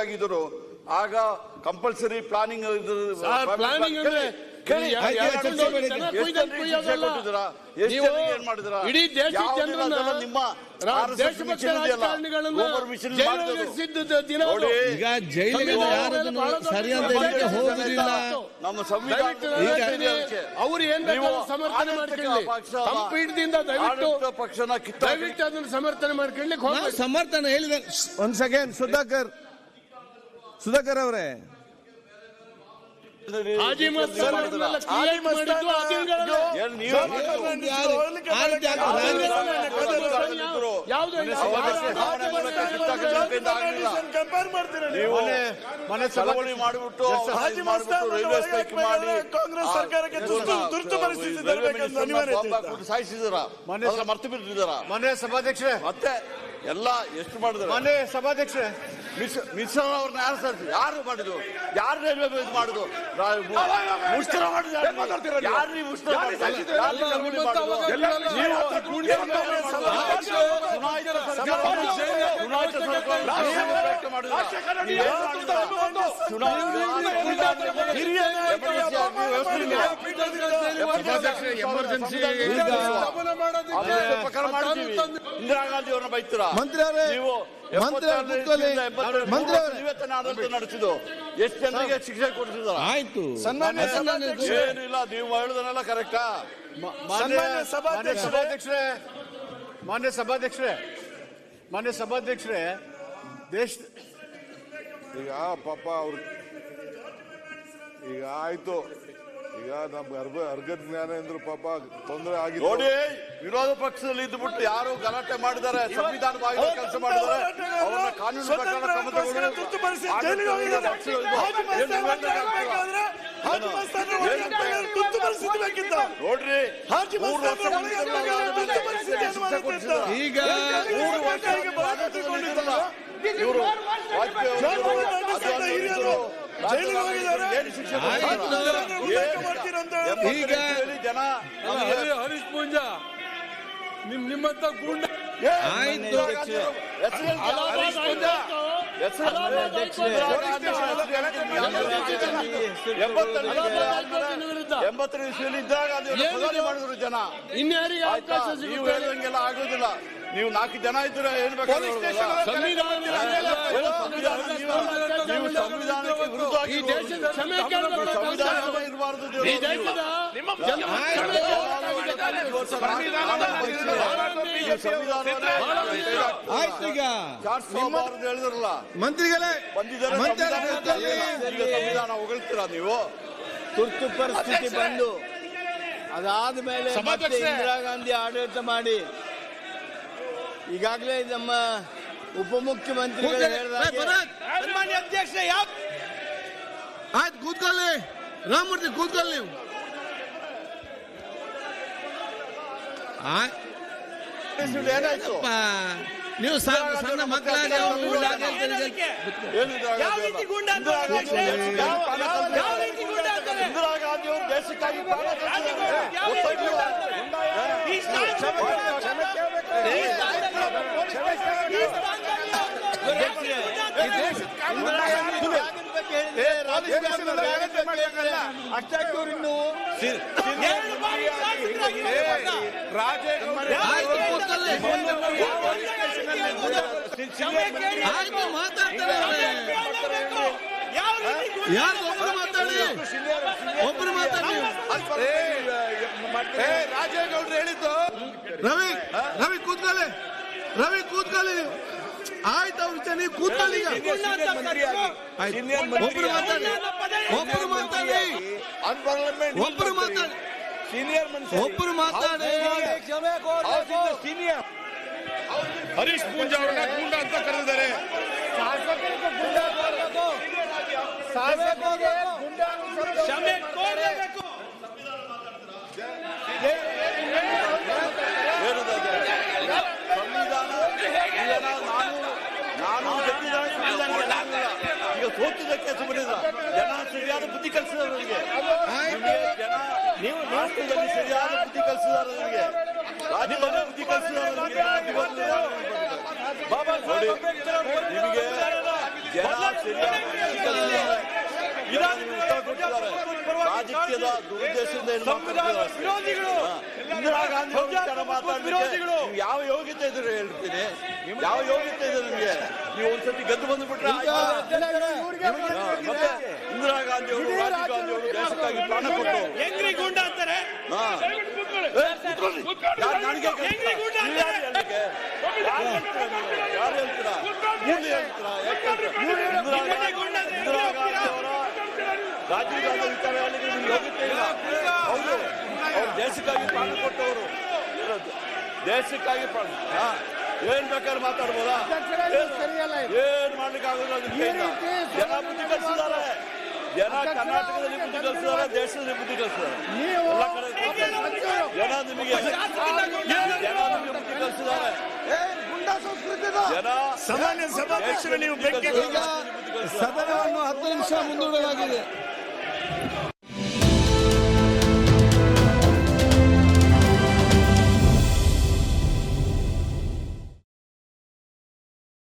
ಆಗಿದ್ರು ಆಗ compulsory planning ಇಡೀ ದೇಶ ನಿಮ್ಮ ಈಗ ಜೈಲಿಗೆ ಸರಿ ಅಂತ ಹೋಗುದಿಲ್ಲ. ನಮ್ಮ ಅವ್ರು ಏನ್ ಸಮರ್ಥನೆ ಮಾಡ್ಕೊಳ್ಳಿ, ಪೀಠದಿಂದ ದಯವಿಟ್ಟು ಅದನ್ನು ಸಮರ್ಥನೆ ಮಾಡ್ಕೊಳ್ಳಿಕ್ಕೆ ಸಮರ್ಥನೆ ಹೇಳಿದ. ಒಂದ್ ಸೆಕೆಂಡ್ ಸುಧಾಕರ್ ಅವರೇ, ಹಾಜಿ ಮಸ್ತಾನ್ ಚಳವಳಿ ಮಾಡಿಬಿಟ್ಟು ರೈಲ್ವೆ ಸ್ಟ್ರೈಕ್ ಮಾಡಿ ಕಾಂಗ್ರೆಸ್ ಸರ್ಕಾರಕ್ಕೆ ತುರ್ತು ಪರಿಸ್ಥಿತಿ ಸಾಯಿಸಿದಾರ, ಮರ್ತು ಬಿಟ್ಟಿದಾರ. ಮನೆ ಸಭಾಧ್ಯಕ್ಷರೇ ಮತ್ತೆ ಎಲ್ಲ ಎಷ್ಟು ಮಾಡಿದ್ರು. ಮನೆ ಸಭಾಧ್ಯಕ್ಷರೇ, ಮಿಶ್ರಾ ಅವ್ರನ್ನ ಯಾರು ಮಾಡಿದ್ರು? ಯಾರು ರೈಲ್ವೆ ಇದು ಮಾಡುದು? ಮುಷ್ಕರ ಮಾಡಿದ್ರು. ಯಾರು ನೀವು ಮುಷ್ಕರ ಇಂದಿರಾ ಗಾಂಧಿ ಅವ್ರನ್ನ ಬೈತೀರಾ? ನಿವೇತನ ಆಡಳಿತ ನಡೆಸಿದ್ದು ಎಷ್ಟು ಜನರಿಗೆ ಶಿಕ್ಷೆ ಕೊಡಿಸಿದಾರ? ಆಯ್ತು, ಏನಿಲ್ಲ, ನೀವು ಹೇಳುದನ್ನೆಲ್ಲ ಕರೆಕ್ಟಾ? ಮಾನ್ಯ ಸಭಾಧ್ಯಕ್ಷರೇ, ದೇಶ ಈಗ ಪಾಪ ಅವ್ರು ಈಗ ಆಯ್ತು, ಈಗ ನಮ್ಗೆ ಅರ್ಘ ಜ್ಞಾನೇಂದ್ರ ಪಾಪ ತೊಂದರೆ ಆಗಿದೆ ನೋಡಿ. ವಿರೋಧ ಪಕ್ಷದಲ್ಲಿ ಇದ್ದುಬಿಟ್ಟು ಯಾರು ಗಲಾಟೆ ಮಾಡಿದ್ದಾರೆ, ಸಂವಿಧಾನ ಬಾಹಿರ ಕೆಲಸ ಮಾಡಿದ್ದಾರೆ, ಅವರನ್ನ ಕಾನೂನು ಪ್ರಕಾರ ಕ್ರಮ ತಗೊಳ್ಳಿ. ನೋಡ್ರಿ, ಈಗ ಇವರು ಈಗ ಜನ ಹರೀಶ್ ಪೂಂಜಾ ನಿಮ್ಮಂತ ಗೂಂಡ ಆಯ್ತು. ಎಂಬತ್ತರ ಇಸ್ವಿಯಲ್ಲಿ ಇದ್ದಾಗ ಮಾಡಿದ್ರು ಜನ. ಇನ್ಯಾರಿಗೆ ಅವಕಾಶ ನೀವು ಹೇಳಿದಂಗೆಲ್ಲ ಆಗೋದಿಲ್ಲ. ನೀವು 4 ಜನ ಇದ್ರೆ ಏನ್ ಬೇಕಾದ್ರೆ ಸಂವಿಧಾನಕ್ಕೆ ವಿರುದ್ಧವಾಗಿ ಸಂವಿಧಾನ ಇರಬಾರ್ದು. ಆಯ್ತು. ಈಗ ಹೇಳಿದ್ರಲ್ಲ ಮಂತ್ರಿಗಳೇ, ಬಂದಿದ್ದಾರೆ, ಸಂವಿಧಾನ ಹೊಗಳ್ತೀರಾ ನೀವು? ತುರ್ತು ಪರಿಸ್ಥಿತಿ ಬಂದು ಅದಾದ ಮೇಲೆ ಮತ್ತೆ ಇಂದಿರಾ ಗಾಂಧಿ ಆಡಳಿತ ಮಾಡಿ ಈಗಾಗಲೇ ನಮ್ಮ ಉಪಮುಖ್ಯಮಂತ್ರಿಗಳು ಸನ್ಮಾನ್ಯ ಅಧ್ಯಕ್ಷ ಆಯ್ತು, ಕೂತ್ಕೊಳ್ಳಿ. ರಾಮಮೂರ್ತಿ ಕೂತ್ಕೊಳ್ಳಿ. ನೀವು ಏನಾಯ್ತು? ನೀವು ಸಣ್ಣ ಮಕ್ಕಳಾಗಿ ಇಂದಿರಾ ಗಾಂಧಿ ಅವರು ದೇಶಕ್ಕಾಗಿ ಒಬ್ಬರು ಮಾತಾಡಿ. ರಾಜೇಗೌಡರು ಹೇಳಿದ್ದು. ರವಿ ಕೂತ್ಕೊಳ್ಳಿ, ರವಿ ಕೂತ್ಕೊಳ್ಳಿ. ಆಯ್ತು, ಅವ್ರು ಚೆನ್ನಾಗಿ ಕೂತ್ಕೊಳ್ಳಿ. ಒಬ್ಬರು ಮಾತಾಡಿ, ಒಬ್ಬರು ಮಾತಾಡಿ, ಒಬ್ಬರು ಮಾತಾಡಿ, ಒಬ್ಬರು ಮಾತಾಡಿ. ಹರೀಶ್ ಪೂಂಜಾ ಅವರನ್ನ ಗೂಂಡ ಅಂತ ಕರೆದಿದ್ದಾರೆ. ಈಗ ಸೋತಿದ್ದಕ್ಕೆ ಸುಮ್ಮನಿಲ್ಲ. ಜನ ಸರಿಯಾದ ಬುದ್ಧಿ ಕಲಿಸಿದವರಿಗೆ, ನೀವು ರಾಷ್ಟ್ರದಲ್ಲಿ ಸರಿಯಾದ ಬುದ್ಧಿ ಕಲಿಸಿದವರಿಗೆ, ರಾಜ್ಯದಲ್ಲಿ ಬುದ್ಧಿ ಕಲಿಸಿದವರಿಗೆ ನಿಮಗೆ ಜನ ಸರಿಯಾಗಿ ಉತ್ತರ ಕೊಟ್ಟಿದ್ದಾರೆ. ರಾಜಕೀಯದ ದುರುದ್ದೇಶದಿಂದ ಏನು ಮಾತಾಡ್ತಿದ್ದಾರೆ? ಇಂದಿರಾ ಗಾಂಧಿ ಅವರು ವಿಚಾರ ಮಾತಾಡ್ಲಿಕ್ಕೆ ನೀವು ಯಾವ ಯೋಗ್ಯತೆ ಇದ್ರೆ ಹೇಳ್ತೀನಿ, ಯಾವ ಯೋಗ್ಯತೆ ಇದೆ ನಿಮಗೆ? ನೀವು ಒಂದ್ಸತಿ ಗೆದ್ದು ಬಂದ್ಬಿಟ್ರೆ ಮತ್ತೆ ಇಂದಿರಾ ಗಾಂಧಿ ಅವರು, ರಾಜೀವ್ ಗಾಂಧಿ ಅವರು ದೇಶಕ್ಕಾಗಿ ಪ್ರಾಣ ಕೊಟ್ಟರು. ಯಾರು ಹೇಳ್ತೀರಾ? ಮುಂದೆ ಹೇಳ್ತೀರಾ? ಇಂದಿರಾ ಗಾಂಧಿ ಅವರ, ರಾಜೀವ್ ಗಾಂಧಿ ವಿಚಾರ ಹೇಳಲಿಕ್ಕೆ ನಿಮ್ಗೆ ಯೋಗ್ಯತೆ ಇಲ್ಲ. ಹೌದು, ಅವ್ರು ದೇಶಕ್ಕಾಗಿ ಪ್ರಾಣ ಕೊಟ್ಟವರು, ದೇಶಕ್ಕಾಗಿ ಪ್ರಾಣ. ಏನ್ ಬೇಕಾದ್ರೆ ಮಾತಾಡ್ಬೋದಾ? ಏನ್ ಮಾಡ್ಲಿಕ್ಕೆ ಆಗೋದಿಲ್ಲ ನಿಮ್ ಕೈಯಿಂದ. ಜನ ಬುದ್ಧಿ ಕಲಿಸಿದ್ದಾರೆ, ಜನ ಕರ್ನಾಟಕದಲ್ಲಿ ಬುದ್ಧಿ ಕಲಿಸಿದ್ದಾರೆ, ದೇಶದಲ್ಲಿ ಬುದ್ಧಿ ಕಲಿಸಿದ್ದಾರೆ, ಎಲ್ಲ ಕಡೆ ಜನ ನಿಮಗೆ ಬುದ್ಧಿ ಕಲಿಸಿದ್ದಾರೆ. ಜನ ಸಾಮಾನ್ಯ ಸಭಾಧ್ಯಕ್ಷರು ನೀವು ಬೆಂಕಿ ಬುದ್ಧಿ ಕಲಿಸಿದ್ದಾರೆ. ಸದನವನ್ನು 10 ನಿಮಿಷ ಮುಂದೂಡಲಾಗಿದೆ.